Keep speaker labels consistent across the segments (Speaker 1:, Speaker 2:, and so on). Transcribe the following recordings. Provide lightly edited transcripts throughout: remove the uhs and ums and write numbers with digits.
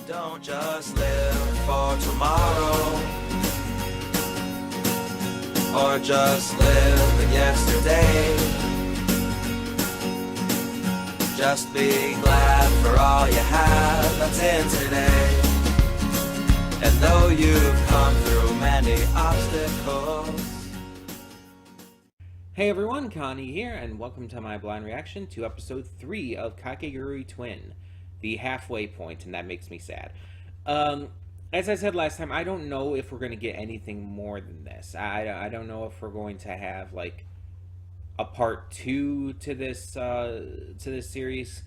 Speaker 1: Don't just live for tomorrow, or just live in yesterday. Just be glad for all you have that's in today. And though you've come through many obstacles.
Speaker 2: Hey everyone, Connie here, and welcome to my blind reaction to episode 3 of Kakegurui Twin, the halfway point, and that makes me sad. As I said last time, I don't know if we're going to get anything more than this. I don't know if we're going to have, like, a part 2 to this series.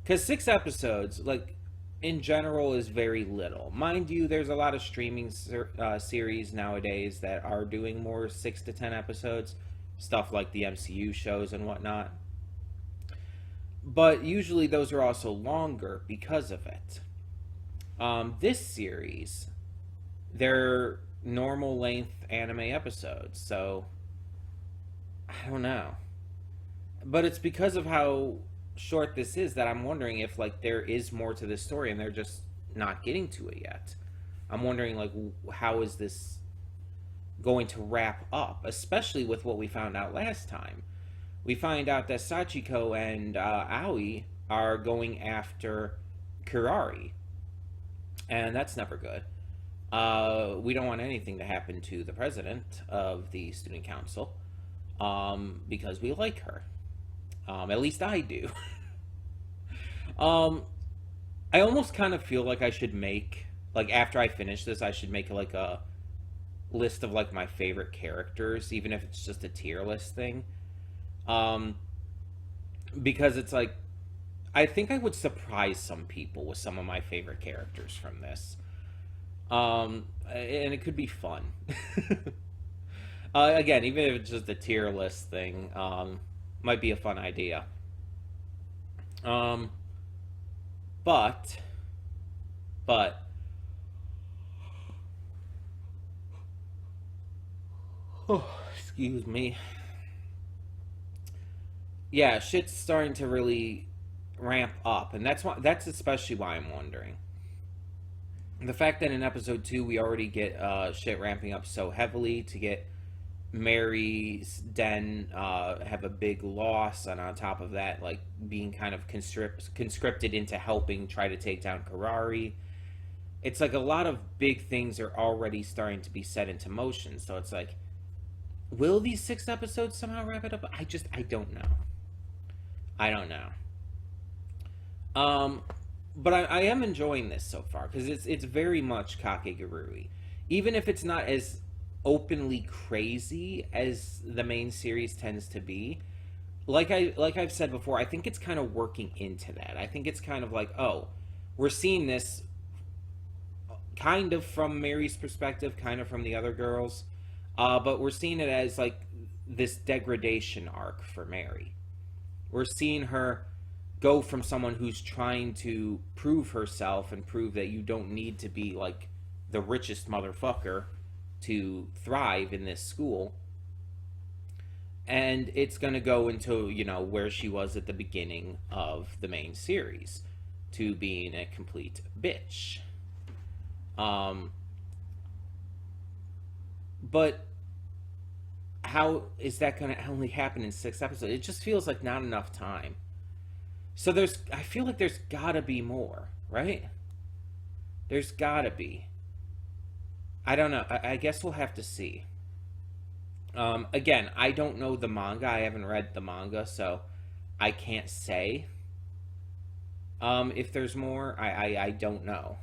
Speaker 2: Because 6 episodes, like, in general is very little. Mind you, there's a lot of streaming series nowadays that are doing more 6 to 10 episodes. Stuff like the MCU shows and whatnot. But usually those are also longer because of it. This series, they're normal length anime episodes, so I don't know. But it's because of how short this is that I'm wondering if, like, there is more to this story and they're just not getting to it yet. I'm wondering, like, how is this going to wrap up, especially with what we found out last time. We find out that Sachiko and Aoi are going after Kurari, and that's never good. We don't want anything to happen to the president of the student council, because we like her. At least I do. I almost kind of feel like I should make, like, after I finish this, I should make, like, a list of, like, my favorite characters, even if it's just a tier list thing. Because it's like, I think I would surprise some people with some of my favorite characters from this. And it could be fun. Again, even if it's just a tier list thing, might be a fun idea. But oh, excuse me. Yeah, shit's starting to really ramp up, and that's especially why I'm wondering. The fact that in episode 2 we already get shit ramping up so heavily to get Mary's den have a big loss, and on top of that, like, being kind of conscripted into helping try to take down Kurari. It's like a lot of big things are already starting to be set into motion, so it's like, will these 6 episodes somehow wrap it up? I don't know. I don't know. But I am enjoying this so far, because it's very much Kakegurui. Even if it's not as openly crazy as the main series tends to be, like I've said before, I think it's kind of working into that. I think it's kind of like, oh, we're seeing this kind of from Mary's perspective, kind of from the other girls, but we're seeing it as, like, this degradation arc for Mary. We're seeing her go from someone who's trying to prove herself and prove that you don't need to be, like, the richest motherfucker to thrive in this school. And it's going to go into, you know, where she was at the beginning of the main series, to being a complete bitch. But how is that going to only happen in 6 episodes? It just feels like not enough time. So I feel like there's gotta be more, right? There's gotta be. I don't know. I guess we'll have to see. Again, I don't know the manga. I haven't read the manga, so I can't say if there's more. I don't know.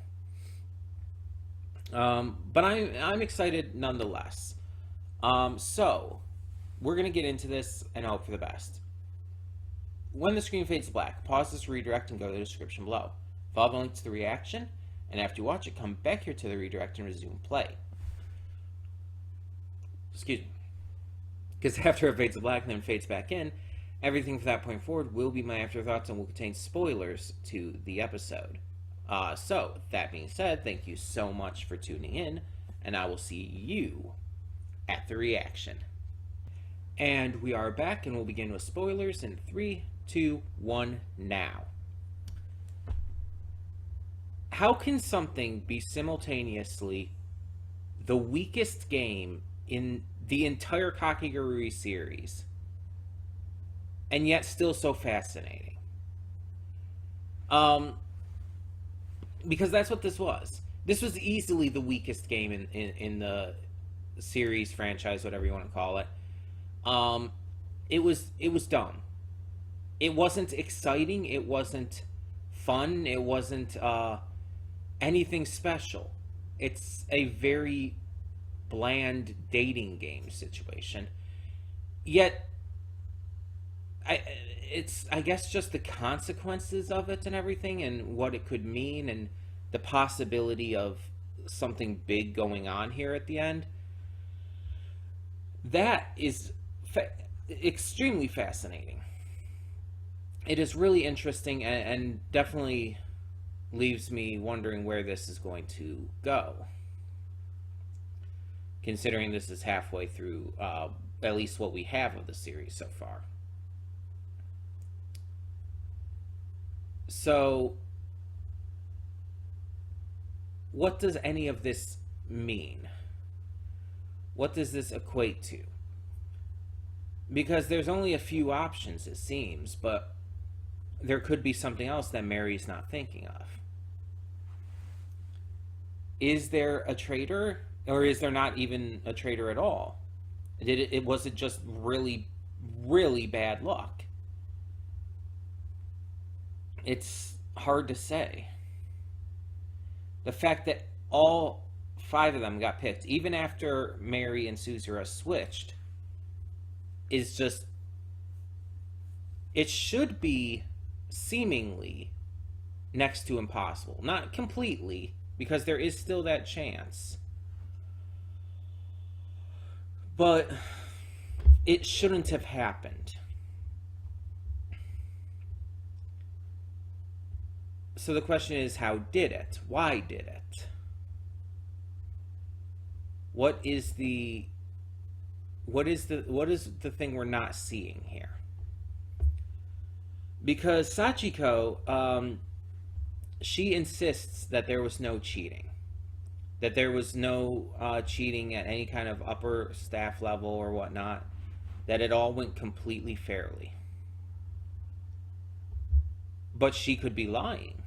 Speaker 2: But I'm excited nonetheless. So we're gonna get into this and hope for the best. When the screen fades black, pause this redirect and go to the description below. Follow the link to the reaction, and after you watch it, come back here to the redirect and resume play. Excuse me. Because after it fades to black and then fades back in, everything from that point forward will be my afterthoughts and will contain spoilers to the episode. So, that being said, thank you so much for tuning in, and I will see you at the reaction. And we are back, and we'll begin with spoilers in 3, 2, 1, now. how can something be simultaneously the weakest game in the entire Kakegurui series and yet still so fascinating? Because that's what this was. This was easily the weakest game in the series, franchise, whatever you want to call it. It was dumb. It wasn't exciting. It wasn't fun. It wasn't anything special. It's a very bland dating game situation. Yet, it's I guess just the consequences of it and everything, and what it could mean, and the possibility of something big going on here at the end. That is extremely fascinating. It is really interesting, and definitely leaves me wondering where this is going to go. Considering this is halfway through, at least what we have of the series so far. So, what does any of this mean? What does this equate to? Because there's only a few options, it seems, but there could be something else that Mary's not thinking of. Is there a traitor, or is there not even a traitor at all? Was it just really, really bad luck? It's hard to say. The fact that all 5 of them got picked, even after Mary and Suzura switched, is just... It should be seemingly next to impossible. Not completely, because there is still that chance. But it shouldn't have happened. So the question is, how did it? Why did it? What is the thing we're not seeing here? Because Sachiko, she insists that there was no cheating. That there was no cheating at any kind of upper staff level or whatnot. That it all went completely fairly. But she could be lying.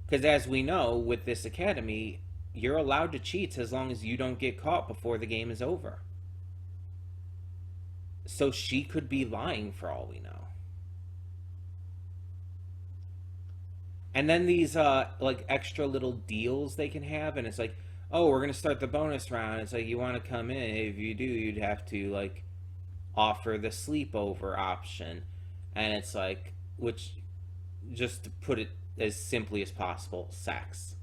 Speaker 2: Because as we know, with this academy, you're allowed to cheat as long as you don't get caught before the game is over. So she could be lying for all we know. And then these like extra little deals they can have, and it's like, oh, we're gonna start the bonus round. It's like, you want to come in. If you do, you'd have to like offer the sleepover option, and it's like, which, just to put it as simply as possible, sex.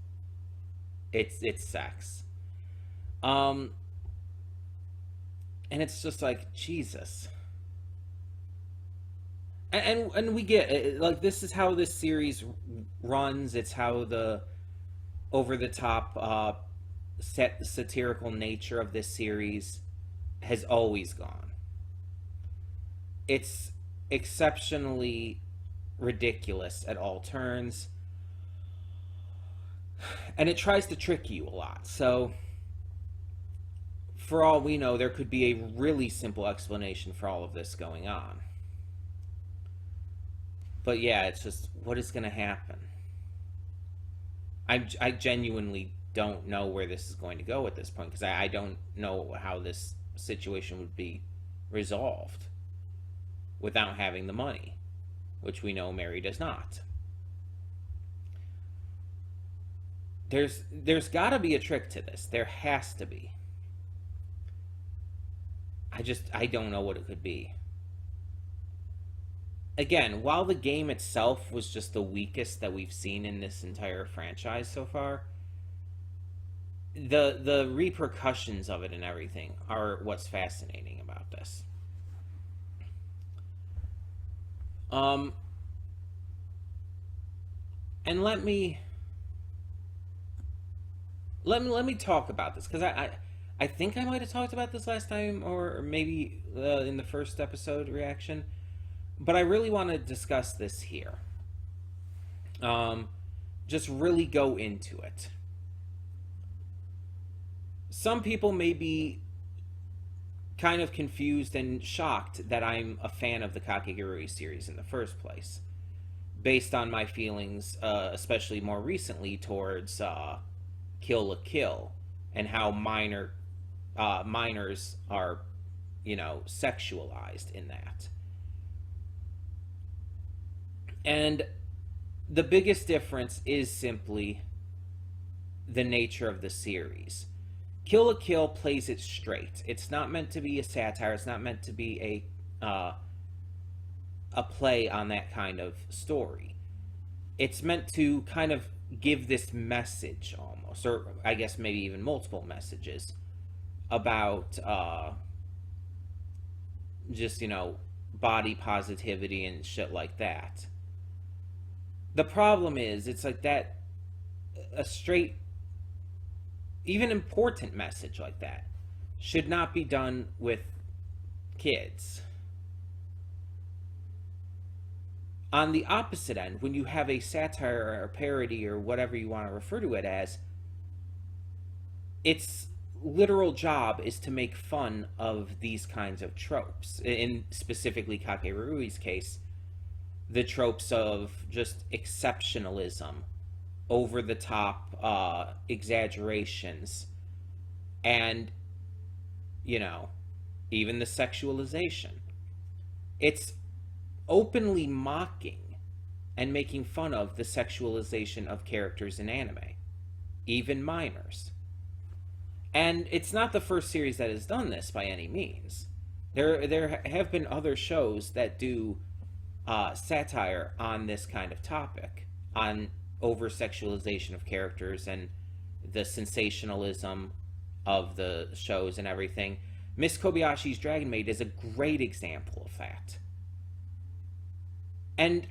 Speaker 2: It's sex. And it's just like, Jesus. And we get it, like, this is how this series runs. It's how the over the top satirical nature of this series has always gone. It's exceptionally ridiculous at all turns, and it tries to trick you a lot. So for all we know, there could be a really simple explanation for all of this going on. But yeah, it's just, what is going to happen? I genuinely don't know where this is going to go at this point, because I don't know how this situation would be resolved without having the money, which we know Mary does not. There's got to be a trick to this. There has to be. I don't know what it could be. Again, while the game itself was just the weakest that we've seen in this entire franchise so far, the repercussions of it and everything are what's fascinating about this. And let me talk about this, because I think I might have talked about this last time, or maybe in the first episode reaction, but I really want to discuss this here. just really go into it. Some people may be kind of confused and shocked that I'm a fan of the Kakegurui series in the first place, based on my feelings, especially more recently, towards Kill la Kill, and how minors are, sexualized in that. And the biggest difference is simply the nature of the series. Kill la Kill plays it straight. It's not meant to be a satire. It's not meant to be a play on that kind of story. It's meant to kind of give this message almost, or I guess maybe even multiple messages about just, body positivity and shit like that. The problem is, it's like that, a straight, even important message like that should not be done with kids. On the opposite end, when you have a satire or a parody or whatever you want to refer to it as, its literal job is to make fun of these kinds of tropes. In specifically Kakegurui's case, the tropes of just exceptionalism, over the top exaggerations, and even the sexualization. It's openly mocking and making fun of the sexualization of characters in anime, even minors. And it's not the first series that has done this by any means. There have been other shows that do satire on this kind of topic, on over-sexualization of characters and the sensationalism of the shows and everything. Miss Kobayashi's Dragon Maid is a great example of that. And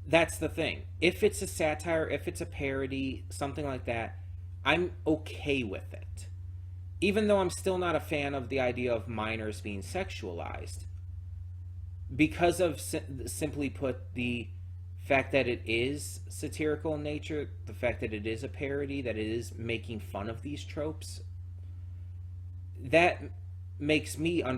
Speaker 2: that's the thing. If it's a satire, if it's a parody, something like that, I'm okay with it. Even though I'm still not a fan of the idea of minors being sexualized. Because of, simply put, the fact that it is satirical in nature, the fact that it is a parody, that it is making fun of these tropes, that makes me understand